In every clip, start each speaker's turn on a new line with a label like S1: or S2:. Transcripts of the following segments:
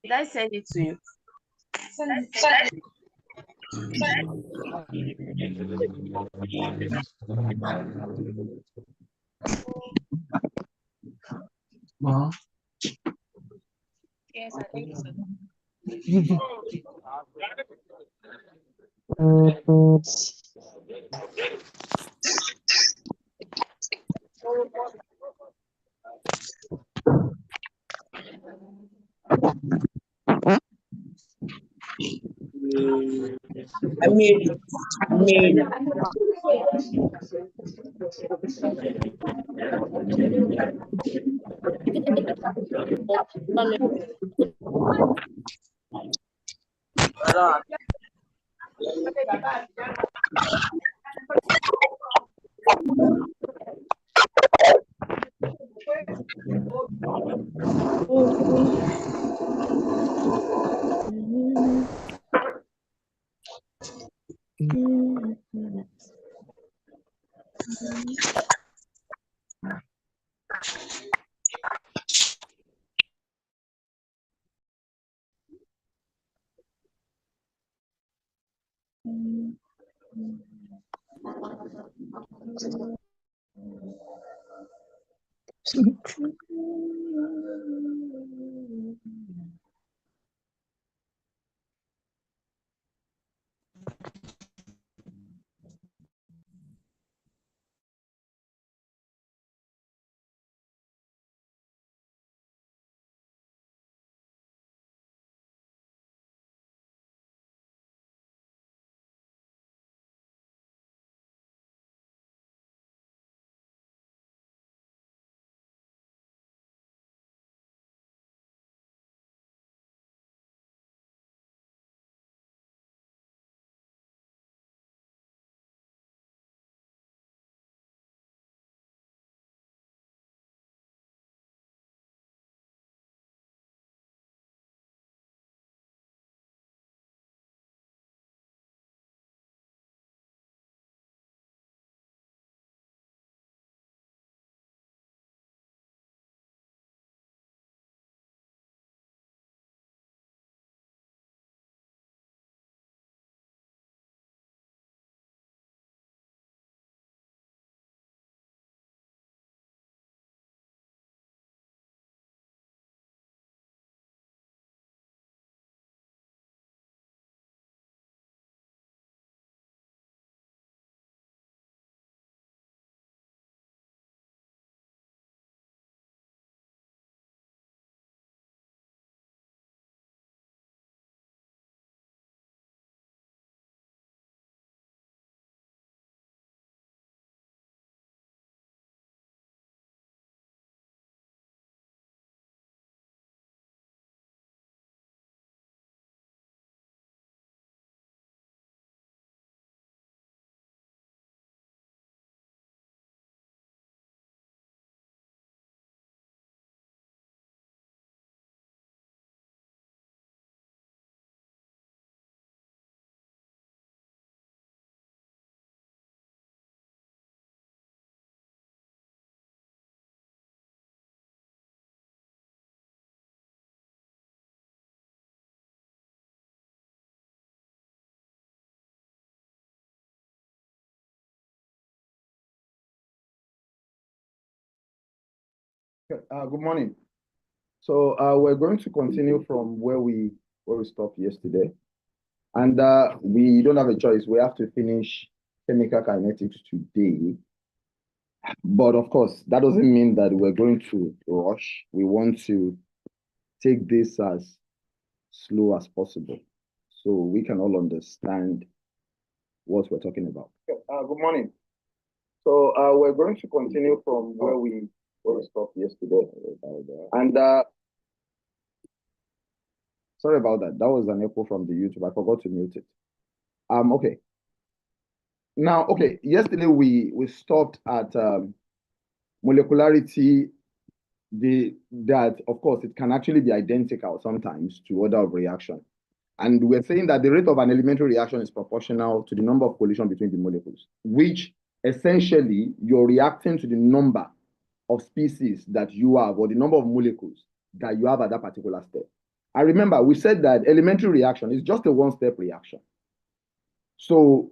S1: Did I send it to you? Yes, I think so.
S2: I made it.
S3: Good morning. So we're going to continue from where we stopped yesterday, and we don't have a choice. We have to finish chemical kinetics today. But of course, that doesn't mean that we're going to rush. We want to take this as slow as possible, so we can all understand what we're talking about. Good morning. So we're going to continue from where we stopped yesterday, and sorry about that. That was an echo from the YouTube. I forgot to mute it. Okay. Now, okay, yesterday we stopped at molecularity that of course it can actually be identical sometimes to order of reaction. And we're saying that the rate of an elementary reaction is proportional to the number of collisions between the molecules, which essentially you're reacting to the number of species that you have or the number of molecules that you have at that particular step. And remember, we said that elementary reaction is just a one-step reaction. So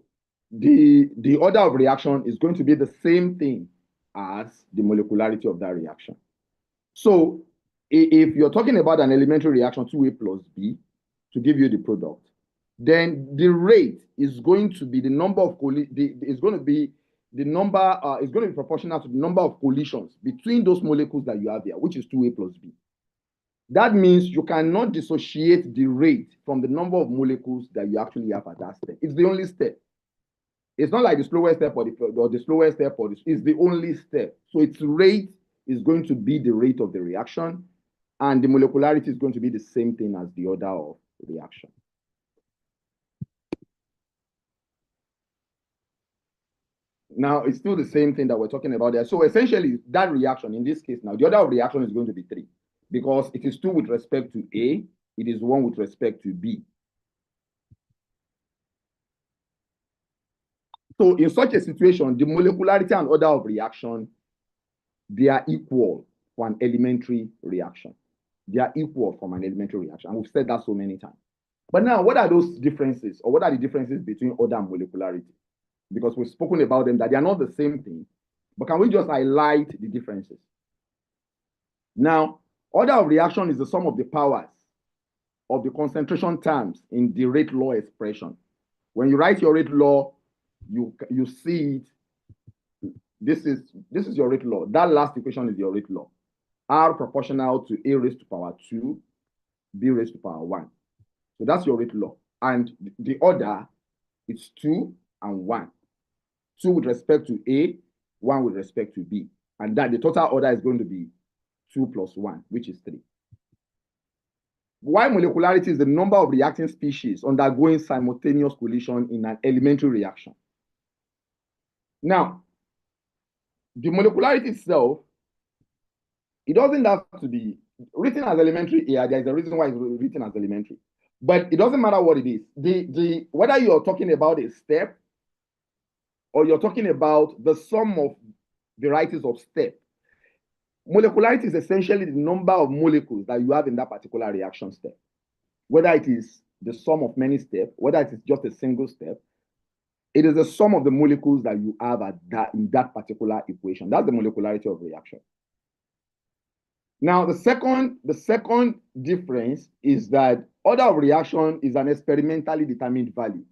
S3: the order of reaction is going to be the same thing as the molecularity of that reaction. So if you're talking about an elementary reaction 2A plus B to give you the product, then the rate is going to be the number of is going to be proportional to the number of collisions between those molecules that you have here, which is 2A plus B. That means you cannot dissociate the rate from the number of molecules that you actually have at that step. It's the only step. It's not like the slowest step or the slowest step, it's the only step. So its rate is going to be the rate of the reaction, and the molecularity is going to be the same thing as the order of reaction. Now, it's still the same thing that we're talking about there. So essentially, that reaction, in this case now, the order of reaction is going to be 3, because it is 2 with respect to A, it is 1 with respect to B. So in such a situation, the molecularity and order of reaction, they are equal for an elementary reaction. They are equal from an elementary reaction. And we've said that so many times. But now, what are those differences, or what are the differences between order and molecularity? Because we've spoken about them, that they are not the same thing. But can we just highlight the differences? Now, order of reaction is the sum of the powers of the concentration terms in the rate law expression. When you write your rate law, you see it. This is your rate law. That last equation is your rate law. R proportional to A raised to power 2, B raised to power 1. So that's your rate law. And the order is 2 and 1. 2 with respect to A, 1 with respect to B. And that the total order is going to be 2 plus 1, which is 3. Why molecularity is the number of reacting species undergoing simultaneous collision in an elementary reaction. Now, the molecularity itself, it doesn't have to be written as elementary here. There's a reason why it's written as elementary. But it doesn't matter what it is. Whether you're talking about a step or you're talking about the sum of varieties of step, molecularity is essentially the number of molecules that you have in that particular reaction step. Whether it is the sum of many steps, whether it is just a single step, it is the sum of the molecules that you have in that particular equation. That's the molecularity of reaction. Now, the second difference is that order of reaction is an experimentally determined value.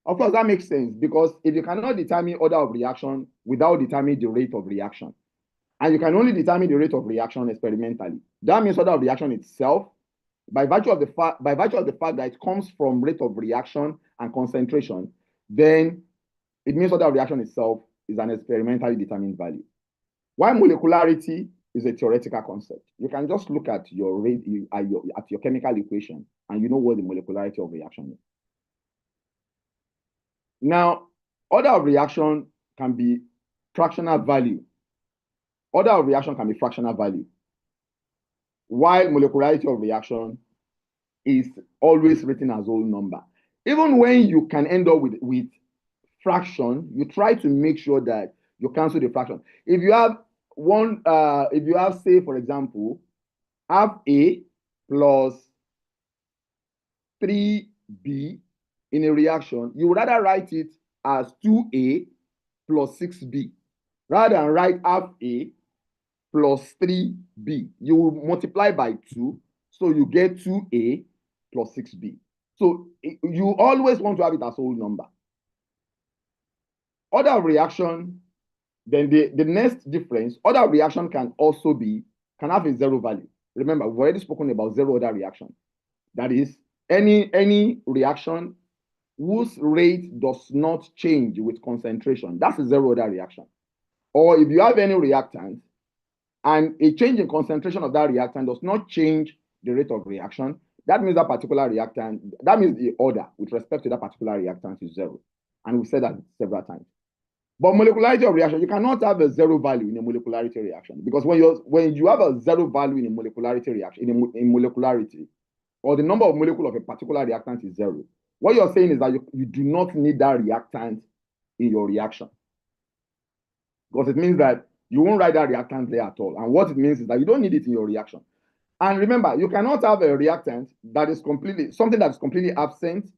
S3: Of course, that makes sense, because if you cannot determine order of reaction without determining the rate of reaction, and you can only determine the rate of reaction experimentally, that means order of reaction itself, by virtue of the fact that it comes from rate of reaction and concentration, then it means order of reaction itself is an experimentally determined value. Why molecularity is a theoretical concept. You can just look at your chemical equation and you know what the molecularity of reaction is. Now, order of reaction can be fractional value. Order of reaction can be fractional value, while molecularity of reaction is always written as whole number. Even when you can end up with fraction, you try to make sure that you cancel the fraction. If you have say, for example, half A plus 3B in a reaction, you would rather write it as 2A plus 6B rather than write half A plus 3B. You will multiply by 2, so you get 2A plus 6B. So you always want to have it as whole number. Order of reaction, then the next difference, order of reaction can have a zero value. Remember, we've already spoken about zero order reaction. That is, any reaction whose rate does not change with concentration. That's a zero order reaction. Or if you have any reactant and a change in concentration of that reactant does not change the rate of reaction, that means that particular reactant, that means the order with respect to that particular reactant is zero. And we've said that several times. But molecularity of reaction, you cannot have a zero value in a molecularity reaction, because when you have a zero value in a molecularity reaction, in molecularity, or the number of molecules of a particular reactant is zero, what you're saying is that you do not need that reactant in your reaction, because it means that you won't write that reactant there at all. And what it means is that you don't need it in your reaction. And remember, you cannot have a reactant that is something that is completely absent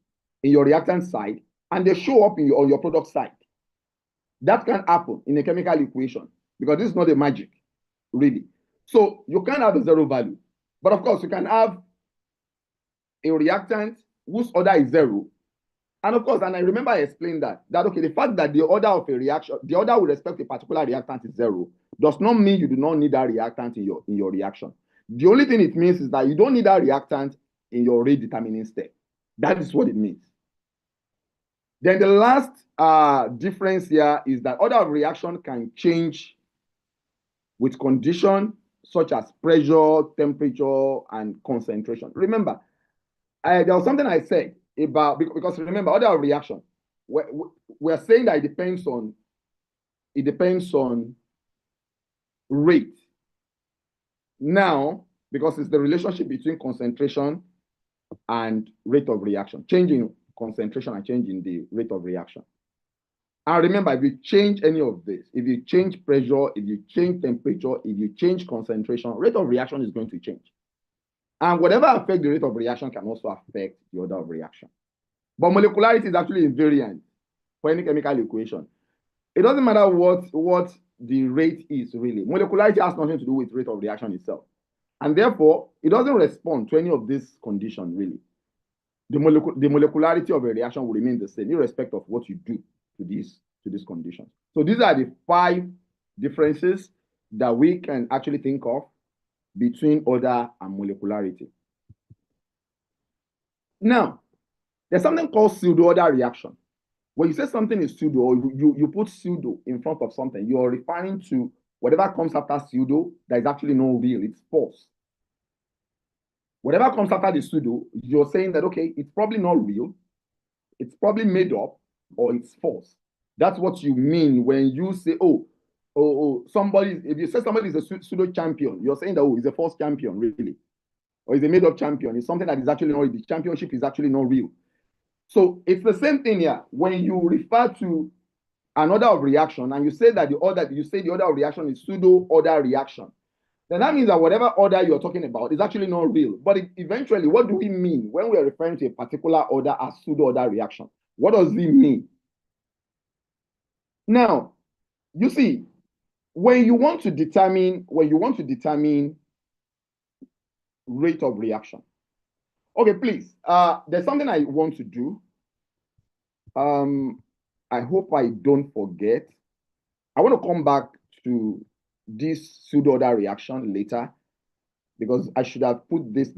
S3: in your reactant side, and they show up on your product side. That can happen in a chemical equation, because this is not a magic, really. So you can have a zero value. But of course, you can have a reactant whose order is zero. And of course, and I remember I explained that okay, the fact that the order of a reaction, the order with respect to a particular reactant is zero, does not mean you do not need that reactant in your reaction. The only thing it means is that you don't need that reactant in your rate determining step. That is what it means. Then the last difference here is that order of reaction can change with condition such as pressure, temperature, and concentration. Remember, there was something I said about, because remember, order of reaction, we're saying that it depends on rate. Now, because it's the relationship between concentration and rate of reaction, changing concentration and changing the rate of reaction. And remember, if you change any of this, if you change pressure, if you change temperature, if you change concentration, rate of reaction is going to change. And whatever affects the rate of reaction can also affect the order of reaction. But molecularity is actually invariant for any chemical equation. It doesn't matter what the rate is, really. Molecularity has nothing to do with rate of reaction itself. And therefore, it doesn't respond to any of these conditions, really. The molecularity of a reaction will remain the same, irrespective of what you do to these conditions. So these are the 5 differences that we can actually think of between order and molecularity. Now, there's something called pseudo-order reaction. When you say something is pseudo, or you put pseudo in front of something, you're referring to whatever comes after pseudo that is actually not real, it's false. Whatever comes after the pseudo, you're saying that, okay, it's probably not real, it's probably made up, or it's false. That's what you mean when you say, somebody, if you say somebody is a pseudo champion, you're saying that, he's a false champion, really. Or he's a made up champion. It's something that is actually not real. The championship is actually not real. So it's the same thing here. When you refer to an order of reaction and you say that the order of reaction is pseudo order reaction, then that means that whatever order you're talking about is actually not real. But eventually, what do we mean when we are referring to a particular order as pseudo order reaction? What does it mean? Now, you see, when you want to determine rate of reaction. Okay, please. There's something I want to do. I hope I don't forget. I want to come back to this pseudo-order reaction later, because I should have put this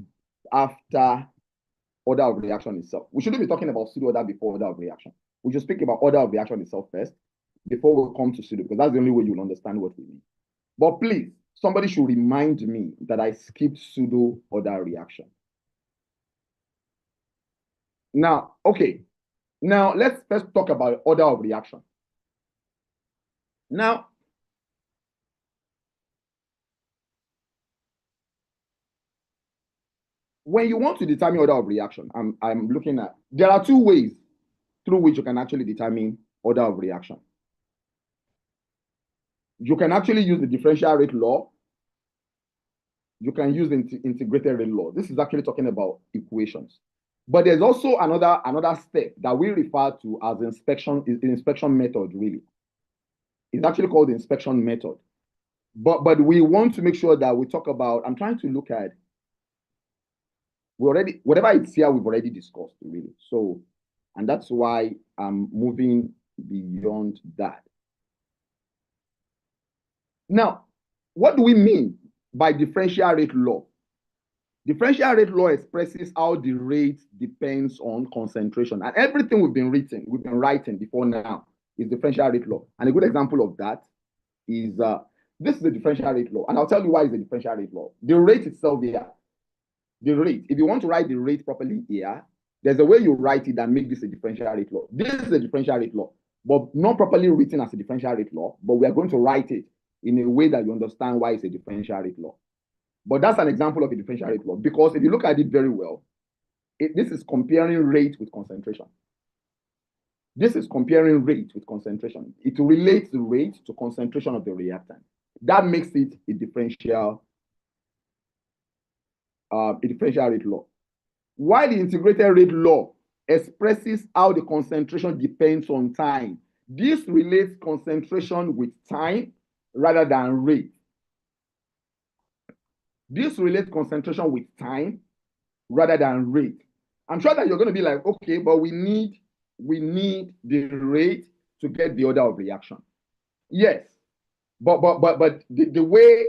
S3: after order of reaction itself. We shouldn't be talking about pseudo-order before order of reaction. We should speak about order of reaction itself first before we come to pseudo, because that's the only way you'll understand what we mean. But please, somebody should remind me that I skipped pseudo-order reaction. Now, okay. Now, let's first talk about order of reaction. Now, when you want to determine order of reaction, I'm looking at, there are 2 ways through which you can actually determine order of reaction. You can actually use the differential rate law. You can use the integrated rate law. This is actually talking about equations. But there's also another step that we refer to as the inspection method, really. It's actually called the inspection method. But we want to make sure that we talk about, I'm trying to look at, whatever it's here, we've already discussed, really. So, and that's why I'm moving beyond that. Now, what do we mean by differential rate law? Differential rate law expresses how the rate depends on concentration. And everything we've been writing before now is differential rate law. And a good example of that is, this is the differential rate law. And I'll tell you why it's the differential rate law. The rate itself here, the rate, if you want to write the rate properly here, there's a way you write it that makes this a differential rate law. This is a differential rate law. but not properly written as a differential rate law, but we are going to write it in a way that you understand why it's a differential rate law. But that's an example of a differential rate law, because if you look at it very well, this is comparing rate with concentration. This is comparing rate with concentration. It relates the rate to concentration of the reactant. That makes it a differential rate law. While the integrated rate law expresses how the concentration depends on time, this relates concentration with time rather than rate. This relates concentration with time rather than rate. I'm sure that you're going to be like, okay, but we need the rate to get the order of reaction. Yes, but the way,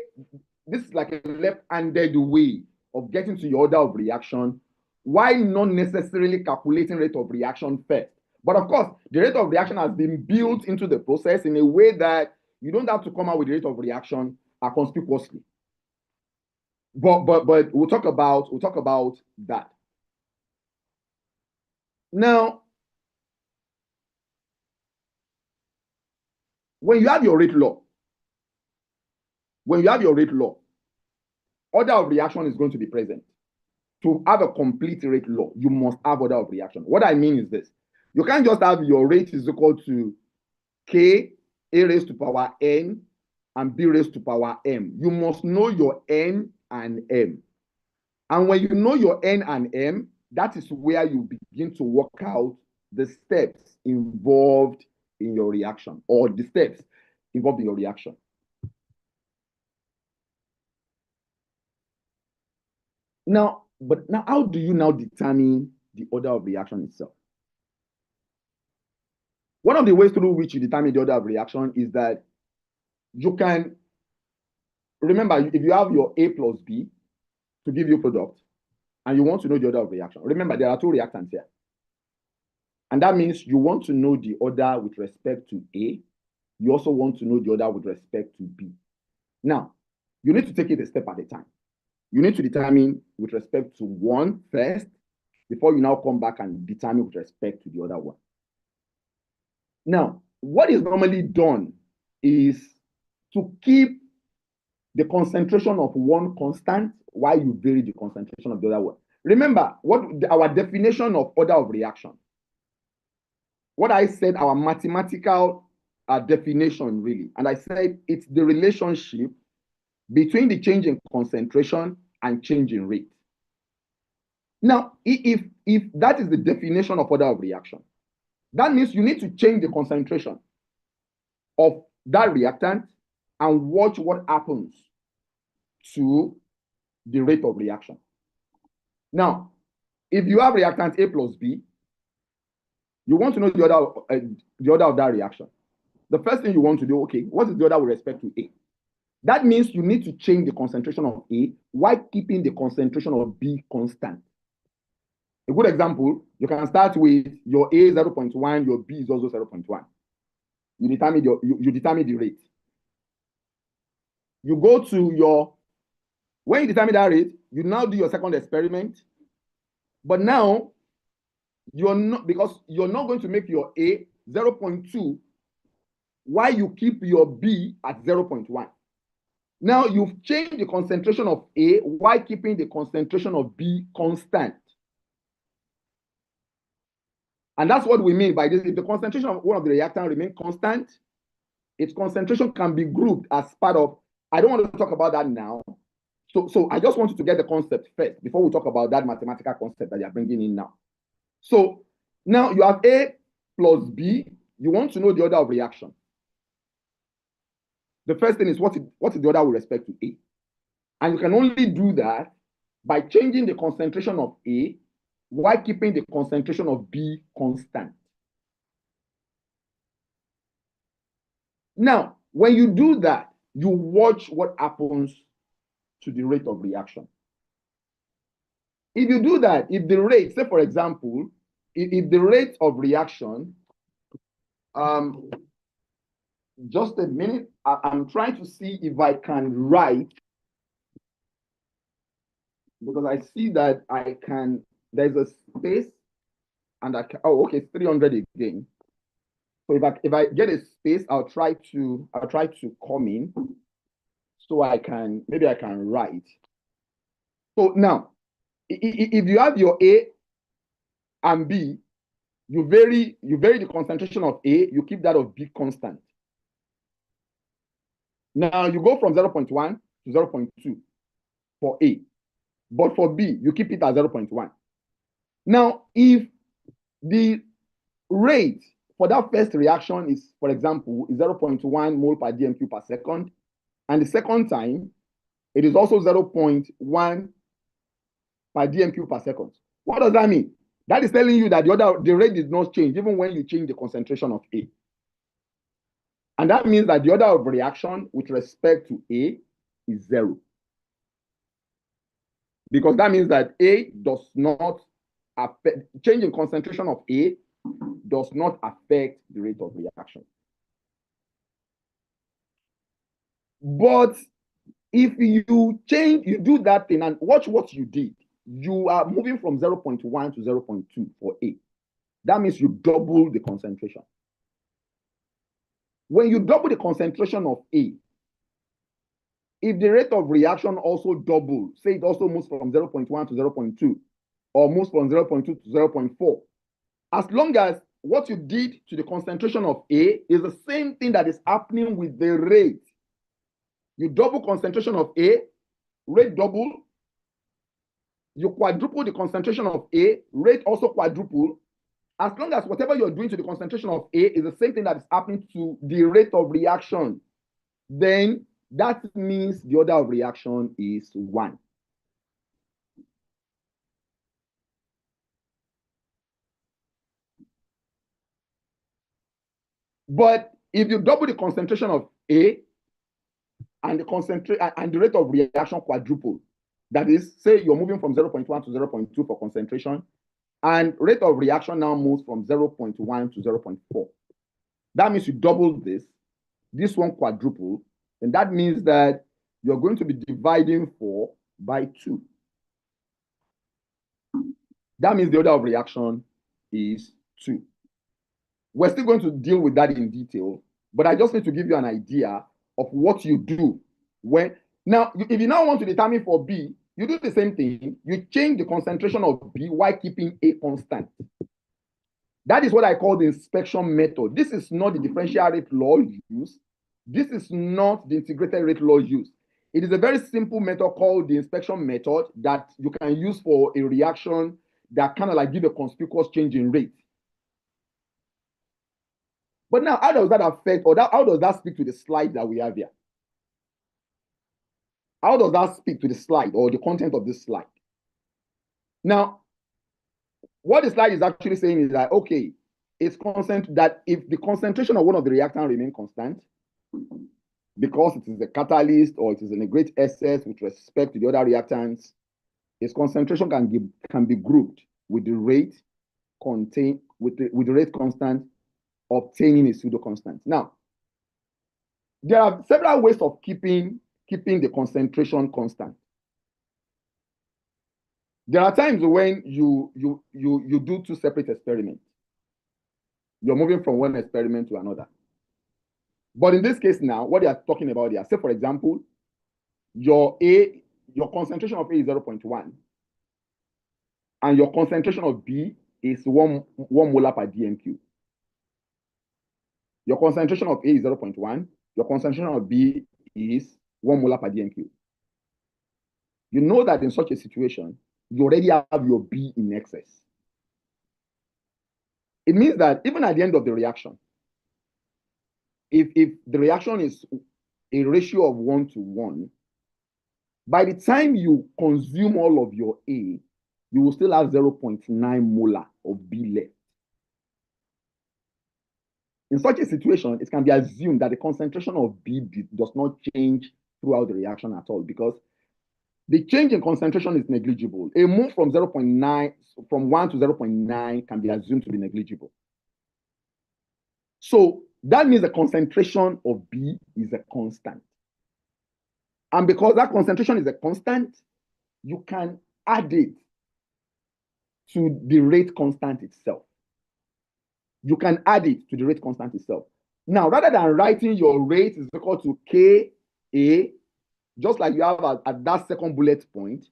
S3: this is like a left-handed way of getting to your order of reaction, while not necessarily calculating rate of reaction first. But of course, the rate of reaction has been built into the process in a way that you don't have to come out with the rate of reaction conspicuously. But we'll talk about that. Now, when you have your rate law, order of reaction is going to be present. To have a complete rate law, you must have order of reaction. What I mean is this: you can't just have your rate is equal to K, A raised to power N, and B raised to power M. You must know your N and M. And when you know your N and M, that is where you begin to work out the steps involved in your reaction, or the steps involved in your reaction. Now, how do you now determine the order of reaction itself? One of the ways through which you determine the order of reaction is that you can, remember, if you have your A plus B to give you product, and you want to know the order of reaction, remember there are two reactants here. And that means you want to know the order with respect to A. You also want to know the order with respect to B. Now, you need to take it a step at a time. You need to determine with respect to one first, before you now come back and determine with respect to the other one. Now, what is normally done is to keep the concentration of one constant while you vary the concentration of the other one. Remember what our definition of order of reaction. What I said, our mathematical definition really, and I said it's the relationship between the change in concentration and change in rate. Now, if that is the definition of order of reaction, that means you need to change the concentration of that reactant and watch what happens to the rate of reaction. Now, if you have reactant A plus B, you want to know the order of that reaction. The first thing you want to do, okay, what is the order with respect to A? That means you need to change the concentration of A while keeping the concentration of B constant. A good example, you can start with your A 0.1, your B is also 0.1. You determine the rate. You go to your, when you determine that rate, you now do your second experiment. But now, you're not, because you're not going to make your A 0.2 while you keep your B at 0.1. Now you've changed the concentration of A while keeping the concentration of B constant. And that's what we mean by this. If the concentration of one of the reactants remains constant, its concentration can be grouped as part of, I don't want to talk about that now. So I just want you to get the concept first before we talk about that mathematical concept that you're bringing in now. So now you have A plus B. You want to know the order of reaction. The first thing is what is the order with respect to A? And you can only do that by changing the concentration of A while keeping the concentration of B constant. Now, when you do that, you watch what happens to the rate of reaction. If you do that, if the rate, say for example, if the rate of reaction, just a minute, I'm trying to see if I can write, because I see that I can, there's a space, and I can, oh, okay, it's 300 again. So if I get a space, I'll try to come in so maybe I can write. So now, if you have your A and B, you vary the concentration of A, you keep that of B constant. Now you go from 0.1 to 0.2 for A, but for B, you keep it at 0.1. Now, if the rate for that first reaction is, for example, 0.1 mole per dm³ per second, and the second time, it is also 0.1 per dm³ per second. What does that mean? That is telling you that the rate did not change even when you change the concentration of A. And that means that the order of reaction with respect to A is 0. Because that means that A does not affect, change in concentration of A does not affect the rate of reaction. But if you do that thing and watch what you did, you are moving from 0.1 to 0.2 for A. That means you double the concentration. When you double the concentration of A, if the rate of reaction also doubles, say it also moves from 0.1 to 0.2, or moves from 0.2 to 0.4, as long as what you did to the concentration of A is the same thing that is happening with the rate. You double concentration of A, rate double. You quadruple the concentration of A, rate also quadruple. As long as whatever you're doing to the concentration of A is the same thing that is happening to the rate of reaction, then that means the order of reaction is 1. But if you double the concentration of A and the rate of reaction quadruple, that is, say you're moving from 0.1 to 0.2 for concentration, and rate of reaction now moves from 0.1 to 0.4. That means you double this one quadruple, and that means that you're going to be dividing 4 by 2. That means the order of reaction is 2. We're still going to deal with that in detail, but I just need to give you an idea of what you do when. Now, if you now want to determine for B, you do the same thing. You change the concentration of B while keeping A constant. That is what I call the inspection method. This is not the differential rate law used. This is not the integrated rate law used. It is a very simple method called the inspection method that you can use for a reaction that kind of like give a conspicuous change in rate. But now, how does that affect, or how does that speak to the slide that we have here? How does that speak to the slide or the content of this slide? Now, what the slide is actually saying is that, okay, it's constant that if the concentration of one of the reactants remain constant, because it is a catalyst or it is in a great excess with respect to the other reactants, its concentration can be grouped with the rate with the rate constant, obtaining a pseudo constant. Now, there are several ways of keeping the concentration constant. There are times when you do 2 separate experiments. You're moving from one experiment to another. But in this case now, what they are talking about here, say for example, your concentration of A is 0.1, and your concentration of B is 1 molar per dm³. Your concentration of A is 0.1, your concentration of B is 1 molar per dm³. You know that in such a situation, you already have your B in excess. It means that even at the end of the reaction, if the reaction is a ratio of 1 to 1, by the time you consume all of your A, you will still have 0.9 molar of B left. In such a situation, it can be assumed that the concentration of B does not change throughout the reaction at all, because the change in concentration is negligible. A move from 0.9, from 1 to 0.9 can be assumed to be negligible. So that means the concentration of B is a constant. And because that concentration is a constant, you can add it to the rate constant itself. you can add it to the rate constant itself. Now, rather than writing your rate is equal to Ka, just like you have at that second bullet point,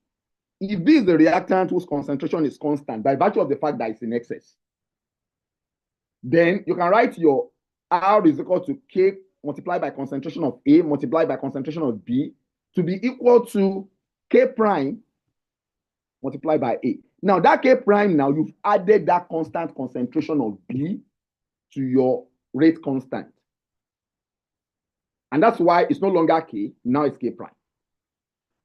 S3: if this is the reactant whose concentration is constant by virtue of the fact that it's in excess, then you can write your R is equal to K multiplied by concentration of A multiplied by concentration of B to be equal to K prime multiplied by A. Now, that K prime, now you've added that constant concentration of B to your rate constant. And that's why it's no longer K, now it's K prime.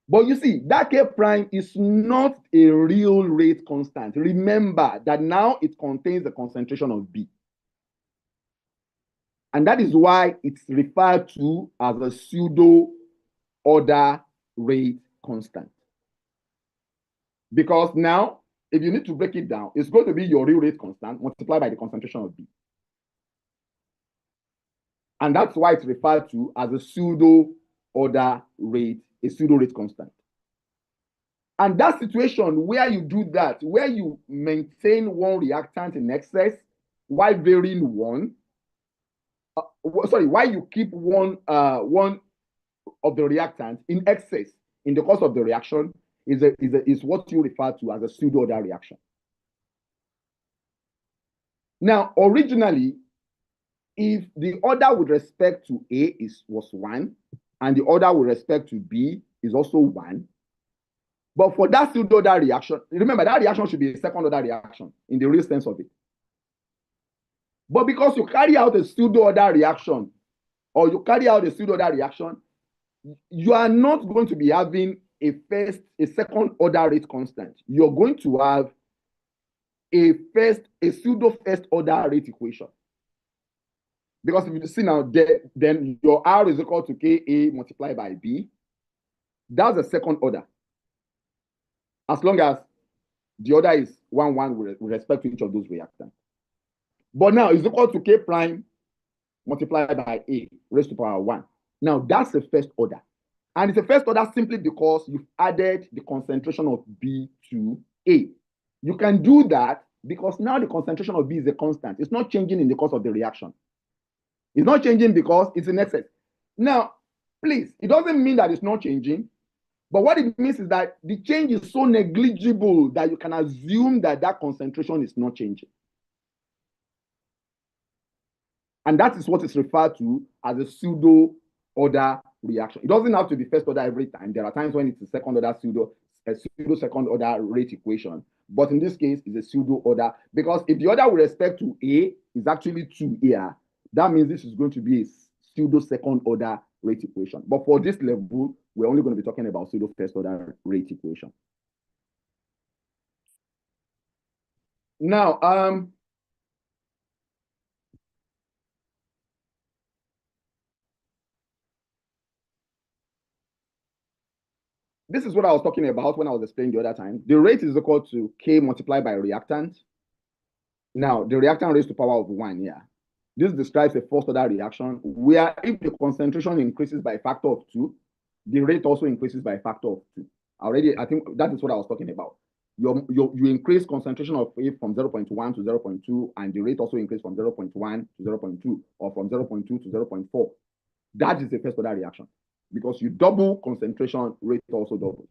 S3: But you see, that K prime is not a real rate constant. Remember that now it contains the concentration of B. And that is why it's referred to as a pseudo order rate constant. Because now, if you need to break it down, it's going to be your real rate constant multiplied by the concentration of B. And that's why it's referred to as a pseudo order rate, a pseudo rate constant. And that situation where you do that, where you maintain one reactant in excess while varying one, why you keep one of the reactants in excess in the course of the reaction is what you refer to as a pseudo order reaction. Now, originally, if the order with respect to A was 1, and the order with respect to B is also 1, but for that pseudo order reaction, remember that reaction should be a second order reaction in the real sense of it. But because you carry out a pseudo order reaction, or you carry out a pseudo order reaction, you are not going to be having a second order rate constant. You're going to have a pseudo first order rate equation. Because if you see now, then your R is equal to Ka multiplied by B. That's the second order. As long as the order is 1, 1 with respect to each of those reactants. But now it's equal to K prime multiplied by A raised to power 1. Now that's the first order. And it's a first order simply because you've added the concentration of B to A. You can do that because now the concentration of B is a constant. It's not changing in the course of the reaction. It's not changing because it's in excess. Now, please, it doesn't mean that it's not changing. But what it means is that the change is so negligible that you can assume that that concentration is not changing. And that is what is referred to as a pseudo order reaction. It doesn't have to be first order every time. There are times when it's a second order pseudo second order rate equation. But in this case, it's a pseudo order because if the order with respect to A is actually 2 here, that means this is going to be a pseudo second order rate equation. But for this level, we're only going to be talking about pseudo first order rate equation. Now, this is what I was talking about when I was explaining the other time. The rate is equal to K multiplied by reactant. Now, the reactant raised to power of 1 here. This describes a first order reaction where if the concentration increases by a factor of 2, the rate also increases by a factor of 2. I think that is what I was talking about. You increase concentration of A from 0.1 to 0.2, and the rate also increases from 0.1 to 0.2, or from 0.2 to 0.4. That is a first order reaction. Because you double concentration, rate also doubles.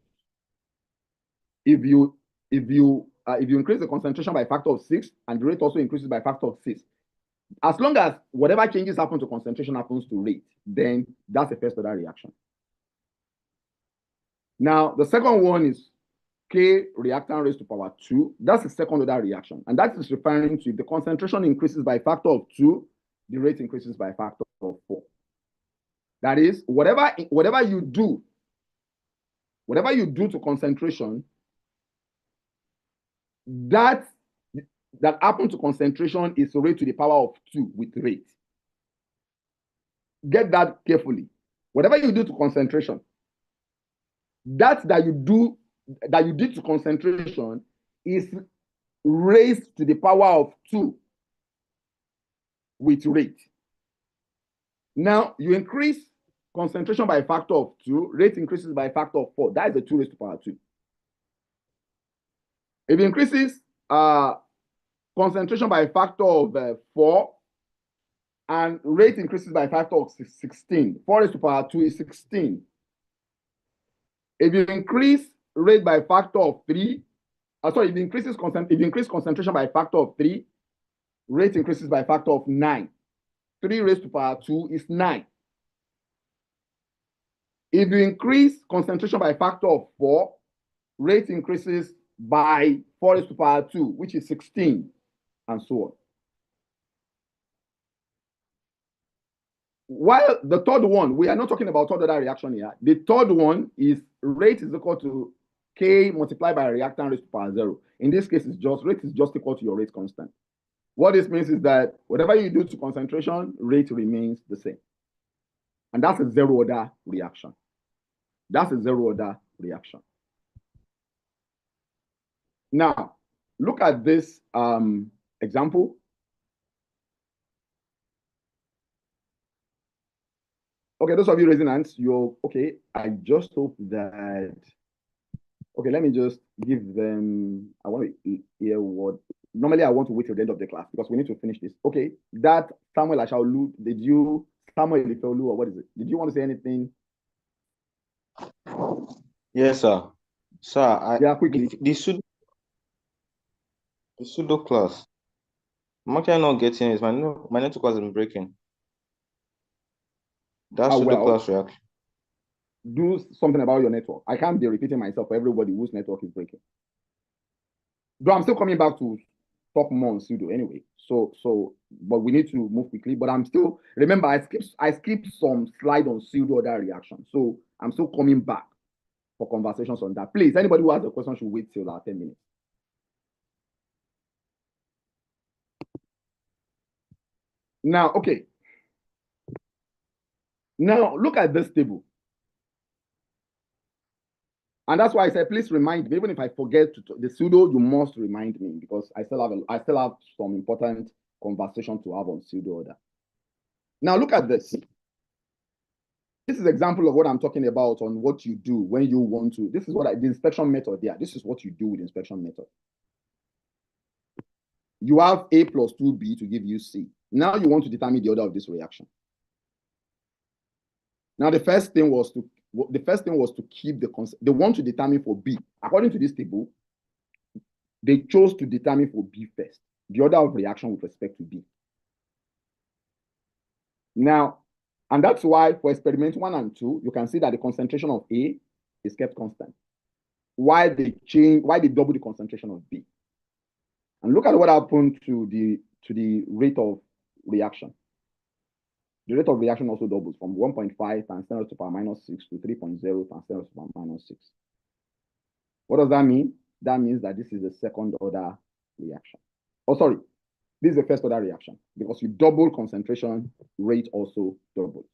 S3: If you increase the concentration by a factor of 6 and the rate also increases by a factor of 6, as long as whatever changes happen to concentration happens to rate, then that's a first order reaction. Now, the second one is K reactant raised to power 2. That's a second order reaction. And that is referring to if the concentration increases by a factor of 2, the rate increases by a factor of 4. That is, whatever you do to concentration, that happen to concentration is raised to the power of 2 with rate. Get that carefully. Whatever you do to concentration, that you did to concentration is raised to the power of 2 with rate. Now, you increase concentration by a factor of 2, rate increases by a factor of 4. That is the 2 raised to power 2. If it increases concentration by a factor of 4, and rate increases by a factor of 16. 4 raised to power 2 is 16. If you increase rate by a factor of 3, if you increase concentration by a factor of 3, rate increases by a factor of 9. 3 raised to power 2 is 9. If you increase concentration by a factor of 4, rate increases by 4 raised to power 2, which is 16, and so on. While the third one, we are not talking about third order reaction here. The third one is rate is equal to K multiplied by reactant raised to power 0. In this case, rate is just equal to your rate constant. What this means is that whatever you do to concentration, rate remains the same. And that's a zero order reaction. That's a zero order reaction. Now, look at this example. Okay, those of you raising hands, you're okay. I just hope that. Okay, let me just give them. I want to hear what. Normally, I want to wait till the end of the class because we need to finish this. Okay, that Samuel Ashaolu, Samuel Ifeolu, or what is it? Did you want to say anything?
S4: Yes, sir. Sir,
S3: Yeah, quickly.
S4: The pseudo class. I'm actually not getting it. My network has been breaking. That's pseudo class reaction.
S3: Do something about your network. I can't be repeating myself for everybody whose network is breaking. Though I'm still coming back to talk more on pseudo anyway. But we need to move quickly. But I'm still, remember, I skipped some slide on pseudo order reaction. So I'm still coming back for conversations on that. Please, anybody who has a question should wait till 10 minutes. Now, okay. Now, look at this table. And that's why I said, please remind me, even if I forget the pseudo, you must remind me because I still have some important conversation to have on pseudo order. Now, look at this. This is an example of what I'm talking about on what you do when you want to. This is what the inspection method there. This is what you do with inspection method. You have A plus 2B to give you C. Now you want to determine the order of this reaction. Now the first thing was to keep the concept. They want to determine for B. According to this table, they chose to determine for B first, the order of reaction with respect to B. Now, and that's why for experiment 1 and 2, you can see that the concentration of A is kept constant. Why they double the concentration of B. And look at what happened to the rate of reaction. The rate of reaction also doubles from 1.5 times 10 to the power minus 6 to 3.0 times 10 to the power minus 6. What does that mean? That means that this is a second order reaction. Oh, sorry. This is a first order reaction because you double concentration, rate also doubles.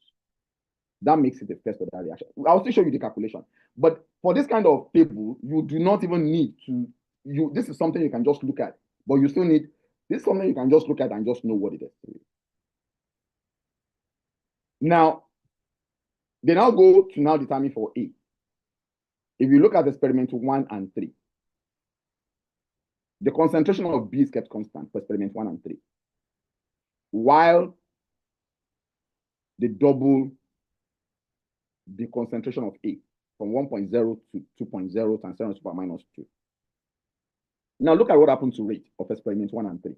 S3: That makes it a first order reaction. I'll still show you the calculation. But for this kind of table, you do not even need to, this is something you can just look at, but you still need, this is something you can just look at and just know what it is. Now, they now go to now determine for A. If you look at experiment 1 and 3, the concentration of B is kept constant for experiment 1 and 3, while they double the concentration of A from 1.0 to 2.0 times 10 to the power minus 2. Now look at what happened to rate of experiment 1 and 3.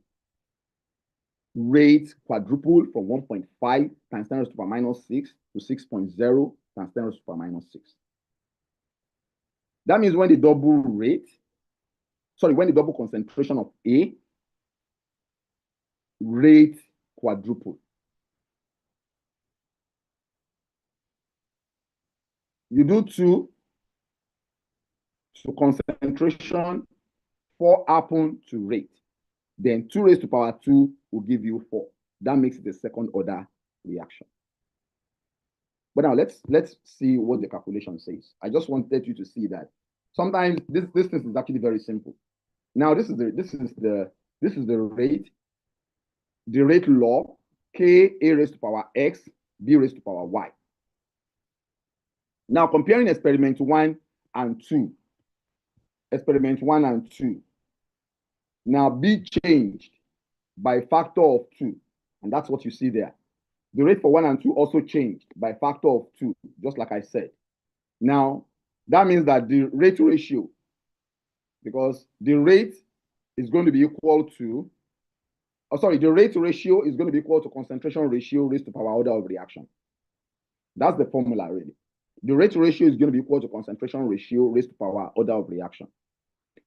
S3: Rate quadrupled from 1.5 times 10 to the power minus 6 to 6.0 times 10 to the power minus 6. That means when the double concentration of A, rate quadrupled. You do 2 to concentration, 4 happen to rate. Then 2 raised to power 2 will give you 4. That makes it a second order reaction. But now let's see what the calculation says. I just wanted you to see that sometimes this is actually very simple. Now this is the rate, the rate law, K A raised to power X, B raised to power Y. Now comparing experiment 1 and 2. Experiment 1 and 2. Now B changed. by factor of 2. And that's what you see there. The rate for 1 and 2 also changed by factor of 2, just like I said. Now, that means that the rate ratio, because the rate is going to be equal to, the rate ratio is going to be equal to concentration ratio raised to power order of reaction. That's the formula, really. The rate ratio is going to be equal to concentration ratio raised to power order of reaction.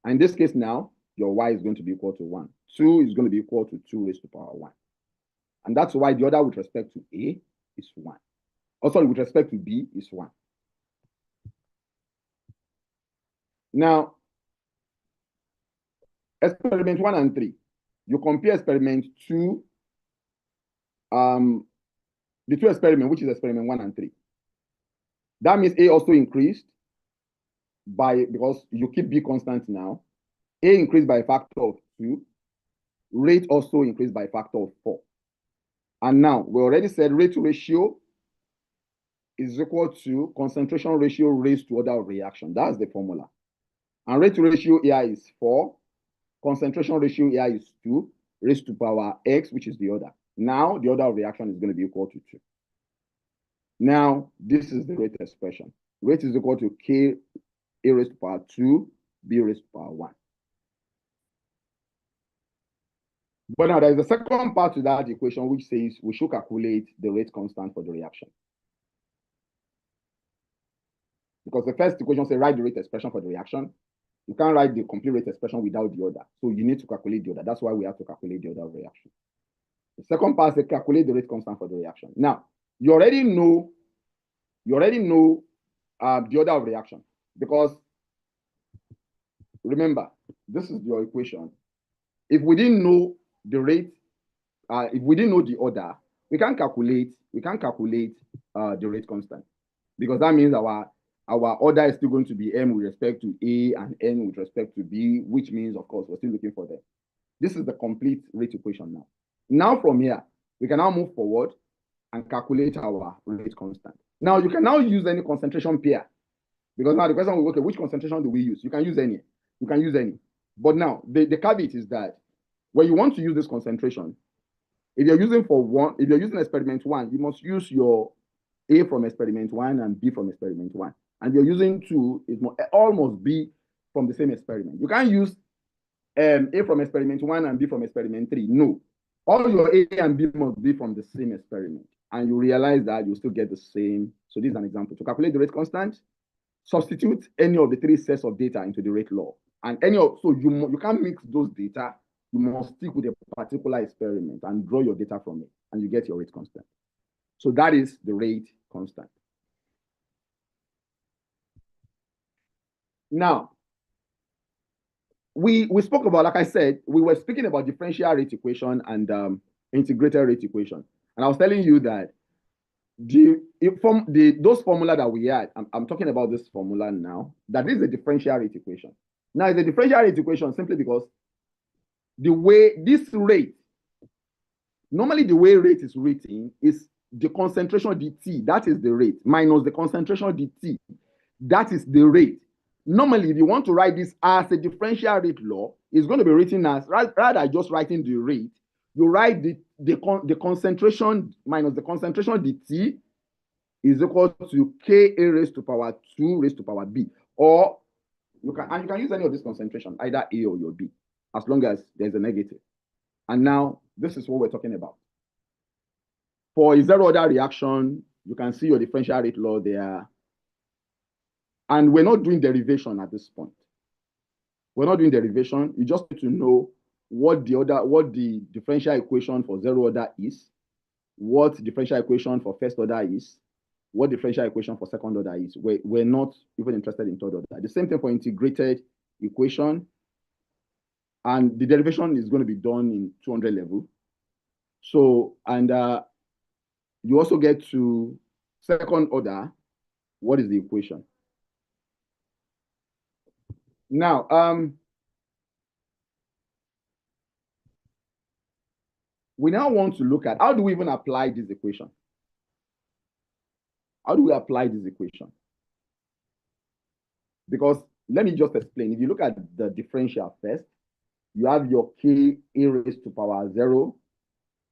S3: And in this case now, your Y is going to be equal to 1. 2 is going to be equal to 2 raised to power 1. And that's why the order with respect to A is 1. Also, with respect to B is 1. Now, experiment 1 and 3. You compare experiment 2, the 2 experiment, which is experiment 1 and 3. That means A also increased because you keep B constant now. A increased by a factor of 2. Rate also increased by a factor of 4. And now, we already said rate ratio is equal to concentration ratio raised to order of reaction. That's the formula. And rate ratio here is 4. Concentration ratio here is 2 raised to power x, which is the order. Now, the order of reaction is going to be equal to 2. Now, this is the rate expression. Rate is equal to K A raised to power 2, B raised to power 1. But now, there is a second part to that equation which says we should calculate the rate constant for the reaction. Because the first equation says write the rate expression for the reaction. You can't write the complete rate expression without the order. So you need to calculate the order. That's why we have to calculate the order of reaction. The second part is calculate the rate constant for the reaction. Now, you already know the order of reaction, because remember, this is your equation. If we didn't know the rate, if we didn't know the order, we can calculate the rate constant, because that means our order is still going to be M with respect to A and N with respect to B, which means, of course, we're still looking for them. This is the complete rate equation now. Now, from here, we can now move forward and calculate our rate constant. Now, you can now use any concentration pair, because now the question will be, okay, which concentration do we use? You can use any. You can use any. But now, the caveat is that when you want to use this concentration, if you're using experiment 1, you must use your A from experiment 1 and B from experiment 1. And you're using 2, it must almost be from the same experiment. You can't use A from experiment 1 and B from experiment 3. No. All your A and B must be from the same experiment. And you realize that you still get the same. So this is an example. To calculate the rate constant, substitute any of the 3 sets of data into the rate law. And so you can't mix those data. You must stick with a particular experiment and draw your data from it, and you get your rate constant. So that is the rate constant. Now, we spoke about, like I said, we were speaking about differential rate equation and integrated rate equation. And I was telling you that those formula that we had, I'm talking about this formula now, that is a differential rate equation. Now, it's a differential rate equation simply because the way this rate, normally the way rate is written is the concentration dt, that is the rate, minus the concentration dt, that is the rate. Normally, if you want to write this as a differential rate law, it's going to be written as, rather than just writing the rate, you write the concentration minus the concentration dt is equal to K A raised to power 2 raised to power B. Or you can use any of this concentration, either A or your B, as long as there's a negative. And now, this is what we're talking about. For a zero order reaction, you can see your differential rate law there. And we're not doing derivation at this point. We're not doing derivation. You just need to know what the differential equation for zero order is, what differential equation for first order is, what differential equation for second order is. We're not even interested in third order. The same thing for integrated equation. And the derivation is going to be done in 200 level. So, and you also get to second order. What is the equation? Now, we now want to look at how do we even apply this equation? How do we apply this equation? Because let me just explain. If you look at the differential first, you have your K a raised to power 0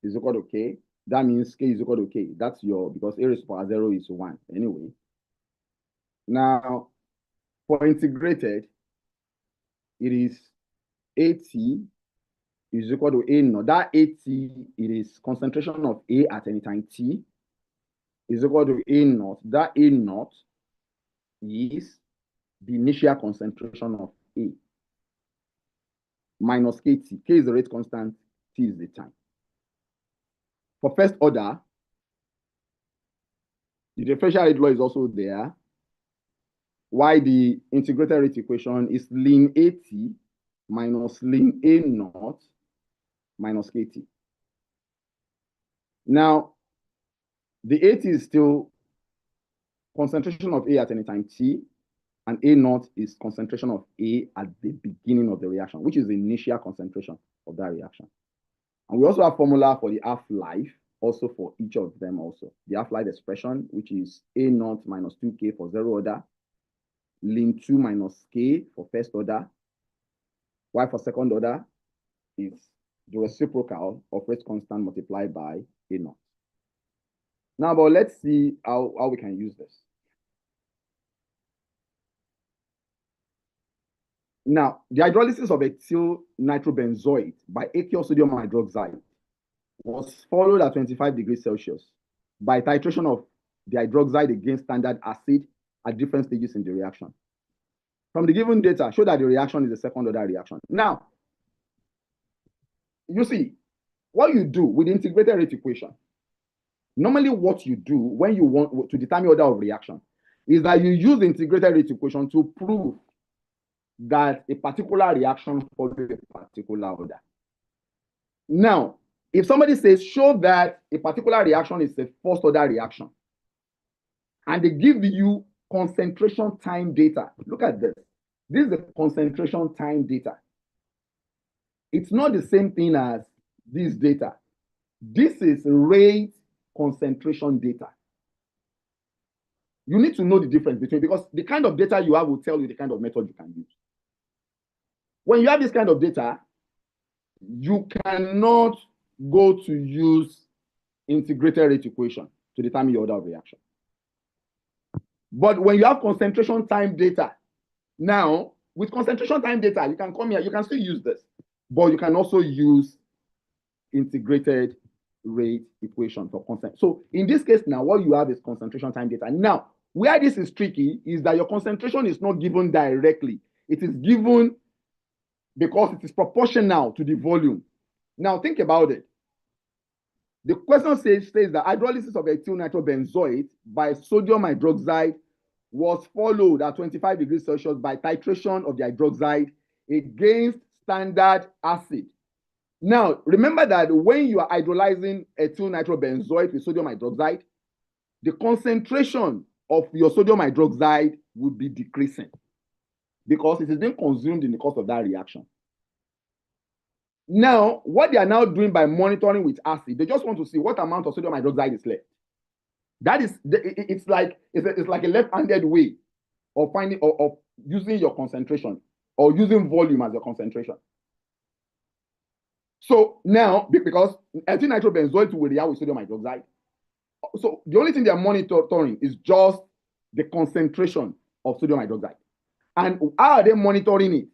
S3: is equal to K. That means K is equal to K. That's your, because a raised to power 0 is 1 anyway. Now, for integrated, it is AT is equal to A naught. That AT, it is concentration of A at any time T is equal to A naught. That A naught is the initial concentration of A minus KT. K is the rate constant, T is the time. For first order, the differential rate law is also there. Why the integrated rate equation is ln AT minus ln A naught minus KT. Now, the AT is still concentration of A at any time T, and A naught is concentration of A at the beginning of the reaction, which is the initial concentration of that reaction. And we also have formula for the half-life, also for each of them also. The half-life expression, which is A naught minus 2K for zero order, ln 2 minus K for first order, while for second order is the reciprocal of rate constant multiplied by A naught. Now, but let's see how we can use this. Now, the hydrolysis of ethyl nitrobenzoate by aqueous sodium hydroxide was followed at 25 degrees Celsius by titration of the hydroxide against standard acid at different stages in the reaction. From the given data, show that the reaction is a second order reaction. Now, you see, what you do with the integrated rate equation, normally what you do when you want to determine order of reaction is that you use the integrated rate equation to prove that a particular reaction follows a particular order. Now, if somebody says, show that a particular reaction is a first order reaction, and they give you concentration time data, look at this. This is the concentration time data. It's not the same thing as this data. This is rate concentration data. You need to know the difference between, because the kind of data you have will tell you the kind of method you can use. When you have this kind of data, you cannot go to use integrated rate equation to determine your order of reaction. But when you have concentration time data, now with concentration time data, you can come here, you can still use this, but you can also use integrated rate equation for concentration. So in this case now, what you have is concentration time data. Now, where this is tricky is that your concentration is not given directly. It is given because it is proportional to the volume. Now think about it. The question says that hydrolysis of ethyl nitrobenzoate by sodium hydroxide was followed at 25 degrees Celsius by titration of the hydroxide against standard acid. Now, remember that when you are hydrolyzing ethyl nitrobenzoate with sodium hydroxide, the concentration of your sodium hydroxide would be decreasing because it is being consumed in the course of that reaction. Now, what they are now doing by monitoring with acid, they just want to see what amount of sodium hydroxide is left. That is, it's like a left-handed way of finding of using your concentration or using volume as your concentration. So now, because ethyl nitrobenzoate will react with sodium hydroxide, so the only thing they are monitoring is just the concentration of sodium hydroxide. And how are they monitoring it?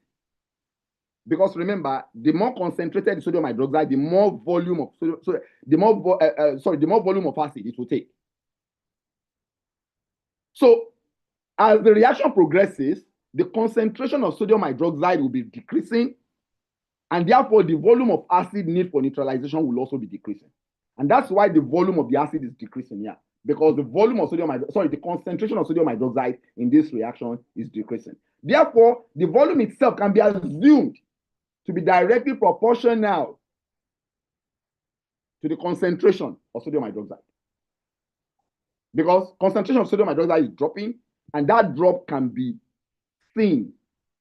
S3: Because remember, the more concentrated the sodium hydroxide, the more volume of the more volume of acid it will take. So as the reaction progresses, the concentration of sodium hydroxide will be decreasing, and therefore the volume of acid needed for neutralization will also be decreasing. And that's why the volume of the acid is decreasing here, because the volume of the concentration of sodium hydroxide in this reaction is decreasing. Therefore, the volume itself can be assumed to be directly proportional to the concentration of sodium hydroxide. Because concentration of sodium hydroxide is dropping, and that drop can be seen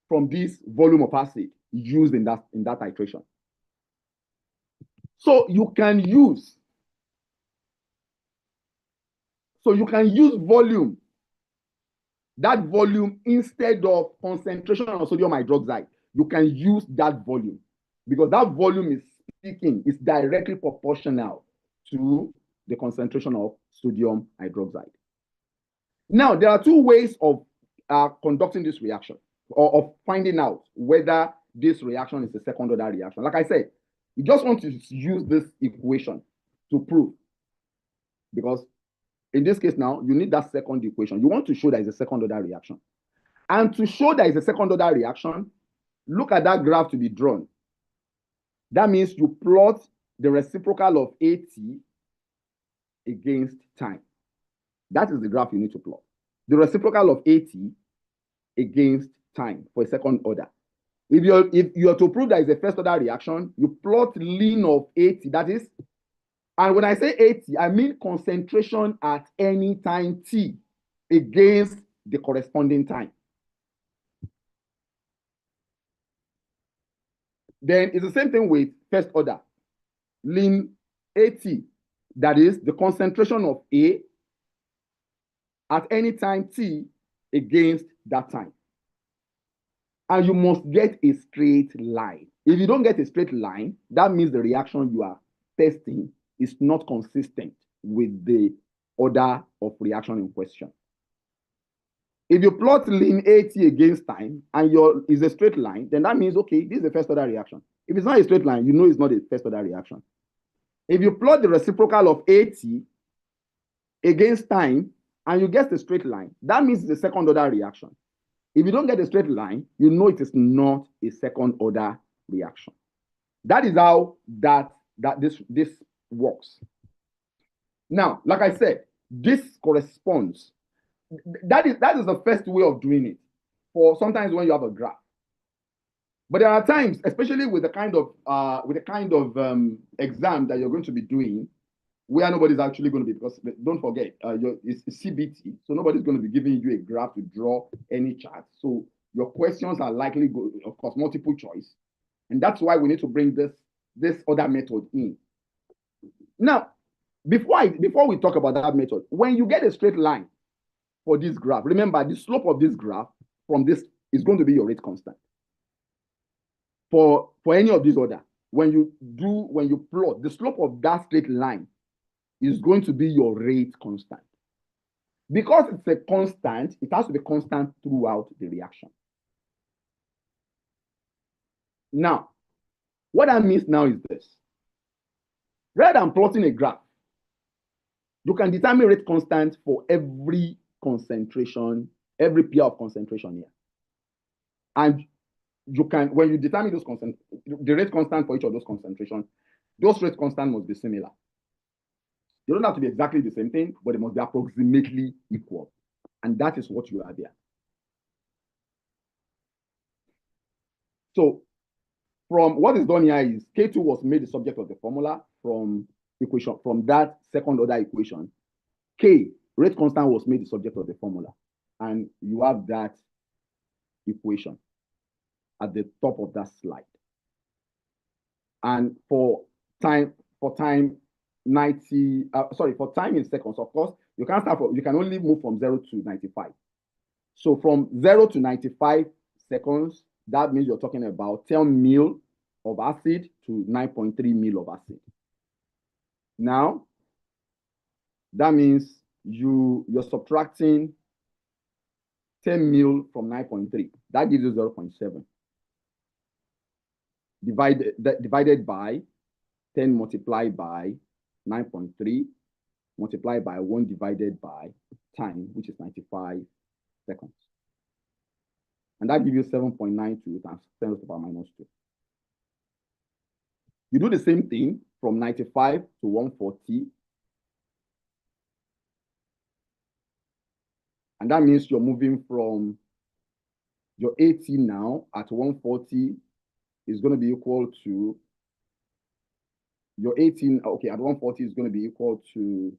S3: from this volume of acid used in that titration. So you can use volume, that volume, instead of concentration of sodium hydroxide. You can use that volume because that volume is directly proportional to the concentration of sodium hydroxide. Now, there are two ways of conducting this reaction, or of finding out whether this reaction is a second order reaction. Like I said, you just want to use this equation to prove, because in this case now, you need that second equation. You want to show that it's a second order reaction. And to show that it's a second order reaction, look at that graph to be drawn. That means you plot the reciprocal of AT against time. That is the graph you need to plot. The reciprocal of AT against time for a second order. If you're to prove that it's a first order reaction, you plot ln of AT, that is, and when I say AT, I mean concentration at any time t against the corresponding time. Then it's the same thing with first order. Ln AT, that is the concentration of A at any time t against that time. And you must get a straight line. If you don't get a straight line, that means the reaction you are testing is not consistent with the order of reaction in question. If you plot ln AT against time and is a straight line, then that means, okay, this is a first order reaction. If it's not a straight line, you know it's not a first order reaction. If you plot the reciprocal of AT against time and you get a straight line, that means it's a second order reaction. If you don't get a straight line, you know it is not a second order reaction. That is how this works. Now, like I said, this corresponds. That is the first way of doing it for sometimes when you have a graph. But there are times, especially with the kind of exam that you're going to be doing, where nobody's actually going to be, because don't forget, it's CBT, so nobody's going to be giving you a graph to draw any chart. So your questions are likely, of course, multiple choice. And that's why we need to bring this other method in. Now, before we talk about that method, when you get a straight line for this graph, remember the slope of this graph from this is going to be your rate constant. For any of these order, when you plot, the slope of that straight line is going to be your rate constant. Because it's a constant, it has to be constant throughout the reaction. Now, what that means now is this. Rather than plotting a graph, you can determine rate constant for every concentration, every pair of concentration here. And you can, when you determine those the rate constant for each of those concentrations, those rate constant must be similar. They don't have to be exactly the same thing, but they must be approximately equal. And that is what you are there. So from what is done here is K2 was made the subject of the formula from that second order equation. K, rate constant, was made the subject of the formula. And you have that equation at the top of that slide. And for time 90, for time in seconds, of course, you can only move from 0 to 95. So from 0 to 95 seconds, that means you're talking about 10 mil of acid to 9.3 mil of acid. Now, that means you're subtracting 10 mil from 9.3. That gives you 0.7. Divided by 10 multiplied by 9.3 multiplied by 1 divided by time, which is 95 seconds. And that gives you 7.92 times 10 to the power minus 2. You do the same thing from 95 to 140. And that means you're moving from your 80 now at 140 is going to be equal to your 18, okay, at 140 is going to be equal to,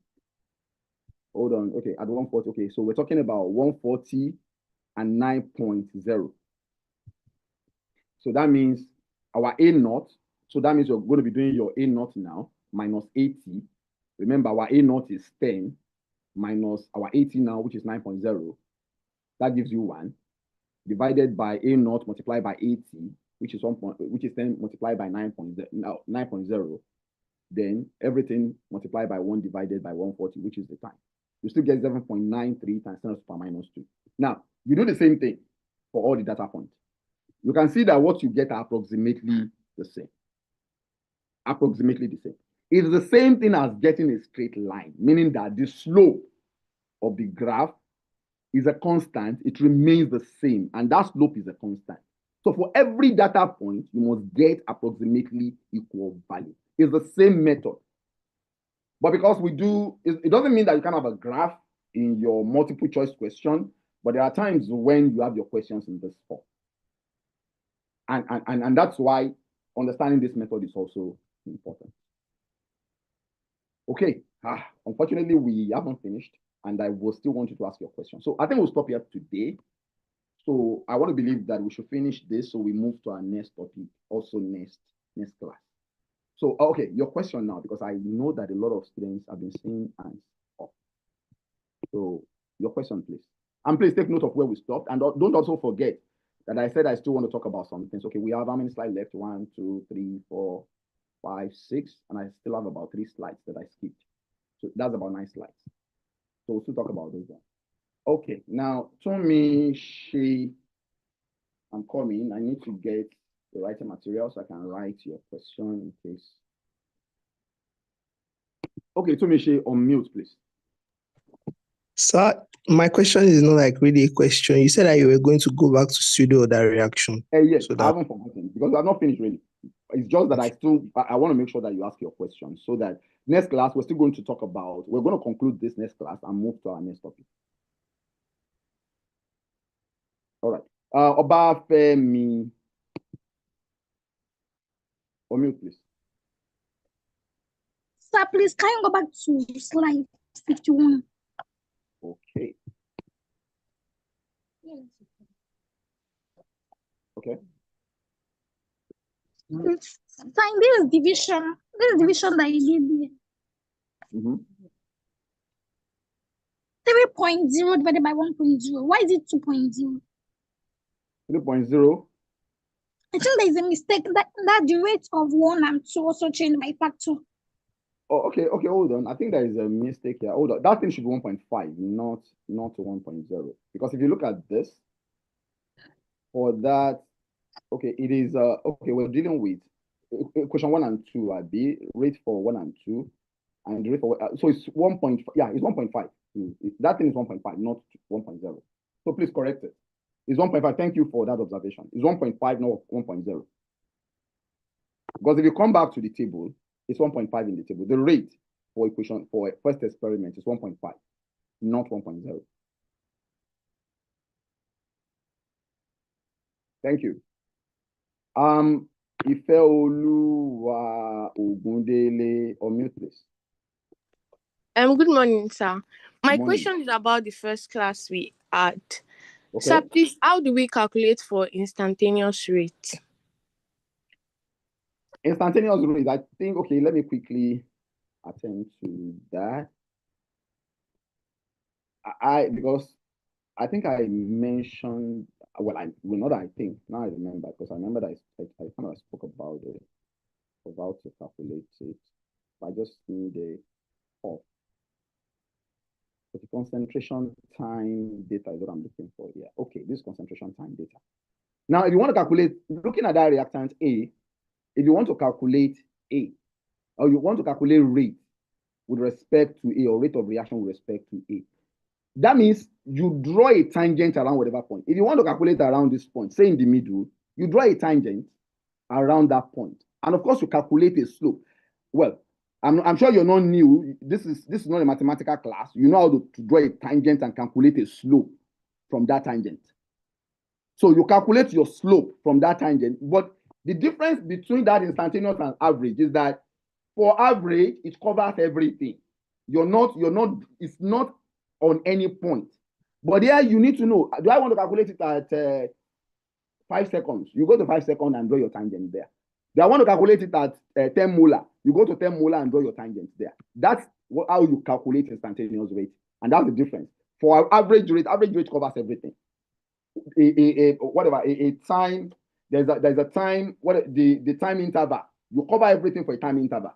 S3: hold on, okay, at 140, okay, so we're talking about 140 and 9.0. So that means our A naught, so that means you're going to be doing your A naught now, minus 80. Remember, our A naught is 10, minus our 80 now, which is 9.0. That gives you 1, divided by A naught multiplied by 80, which is 10 multiplied by 9.0, then everything multiplied by 1 divided by 140, which is the time. You still get 7.93 times 10 to the power minus 2. Now, you do the same thing for all the data points. You can see that what you get are approximately the same. Approximately the same. It's the same thing as getting a straight line, meaning that the slope of the graph is a constant. It remains the same, and that slope is a constant. So for every data point, you must get approximately equal value. It's the same method. But because we do, it doesn't mean that you can have a graph in your multiple choice question, but there are times when you have your questions in this form. And that's why understanding this method is also important. Okay, unfortunately, we haven't finished, and I will still want you to ask your question. So I think we'll stop here today. So I want to believe that we should finish this so we move to our next topic, also next class. So, okay, your question now, because I know that a lot of students have been saying hands up. So your question, please. And please take note of where we stopped. And don't also forget that I said I still want to talk about some things. Okay, we have how many slides left? 1, 2, 3, 4, 5, 6. And I still have about 3 slides that I skipped. So that's about 9 slides. So we'll still talk about those ones. Okay, now, Tomi, I'm coming. I need to get the writing material so I can write your question in case. Okay, Tomi, on mute, please.
S5: Sir, my question is not like really a question. You said that you were going to go back to pseudo that reaction.
S3: Yes,
S5: so
S3: I haven't forgotten because I'm not finished really. It's just that I want to make sure that you ask your question so that next class we're still going to talk about, we're going to conclude this next class and move to our next topic. All right. Obafemi. On mute, please.
S6: Sir, please, can you go back to slide 51?
S3: Okay. Okay.
S6: Fine, this division that you did here. 3.0 divided by 1.0. Why is it 2.0?
S3: 3.0.
S6: I think there is a mistake that the rate of 1 and 2 also changed by factor.
S3: Oh, okay, hold on. I think there is a mistake here. Hold on. That thing should be 1.5, not 1.0. Because if you look at this, for that, okay, it is, okay, we're dealing with question 1 and 2, the rate for 1 and 2, and the rate for, so it's 1.5, yeah, it's 1.5. That thing is 1.5, not 1.0. So please correct it. It's 1.5. Thank you for that observation. It's 1.5, not 1.0. Because if you come back to the table, it's 1.5 in the table. The rate for equation for first experiment is 1.5, not 1.0. Thank you. Ifeoluwa Ogundele, on mute, please.
S7: Good morning, sir. My
S3: Morning.
S7: question is about the first class we had.
S3: Okay.
S7: Sir, please, how do we calculate for instantaneous rate?
S3: Instantaneous rate, I think, okay, let me quickly attend to that. Because I think I mentioned, well, not I think, now I remember, because I remember that I kind of spoke about it, about to calculate it. I just need a off. But the concentration time data is what I'm looking for here. Okay, this concentration time data. Now, if you want to calculate, looking at that reactant A, if you want to calculate A, or you want to calculate rate with respect to A, or rate of reaction with respect to A, that means you draw a tangent around whatever point. If you want to calculate around this point, say in the middle, you draw a tangent around that point. And of course, you calculate a slope. Well, I'm sure you're not new. This is not a mathematical class. You know how to draw a tangent and calculate a slope from that tangent. So you calculate your slope from that tangent. But the difference between that instantaneous and average is that for average, it covers everything. It's not on any point. But here you need to know, do I want to calculate it at 5 seconds? You go to 5 seconds and draw your tangent there. Do I want to calculate it at 10 molar? You go to 10 molar and draw your tangent there. That's how you calculate instantaneous rate. And that's the difference. For average rate covers everything. A time there's a time, the time interval. You cover everything for a time interval.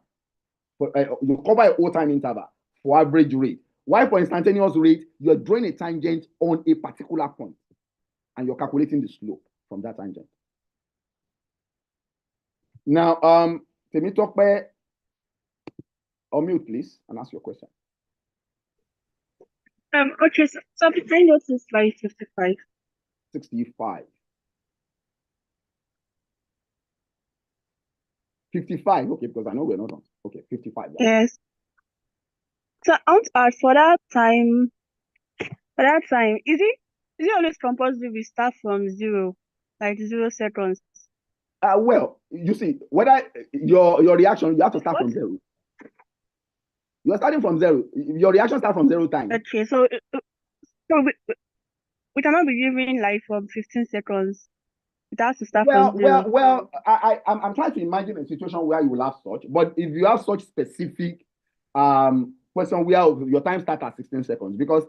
S3: You cover a whole time interval for average rate. While for instantaneous rate, you're drawing a tangent on a particular point, and you're calculating the slope from that tangent. Now, Temitope, unmute please and ask your question.
S8: Okay, so I know to slide 55.
S3: 65. 55, okay, because I know we're not on. Okay, 55. Yeah.
S8: Yes. So I want to ask for that time, is it always compulsory we start from 0, like 0 seconds?
S3: Well, you see, whether your reaction, you have to start from 0. You're starting from 0. Your reaction starts from 0 time.
S8: Okay, so we cannot be giving like from 15 seconds. It has to start from 0.
S3: Well, I'm trying to imagine a situation where you will have such, but if you have such specific question where your time starts at 16 seconds, because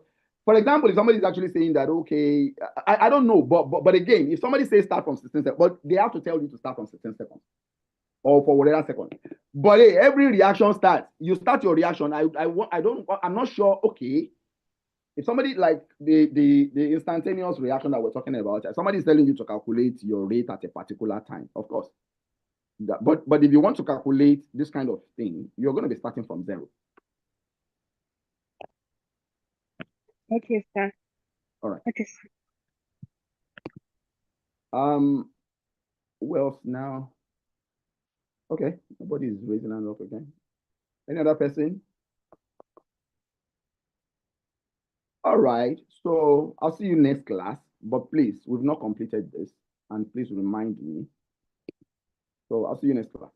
S3: for example, if somebody is actually saying that, okay, I don't know, but again, if somebody says start from 16 seconds, but they have to tell you to start from 16 seconds or for whatever second. But hey, every reaction starts. You start your reaction. I'm not sure. Okay, if somebody like the instantaneous reaction that we're talking about, somebody is telling you to calculate your rate at a particular time, of course. But if you want to calculate this kind of thing, you're going to be starting from 0.
S8: Okay, sir.
S3: All right.
S8: Okay, sir.
S3: Who else now? Okay, nobody is raising hand up again. Any other person? All right, so I'll see you next class, but please, we've not completed this, and please remind me. So I'll see you next class.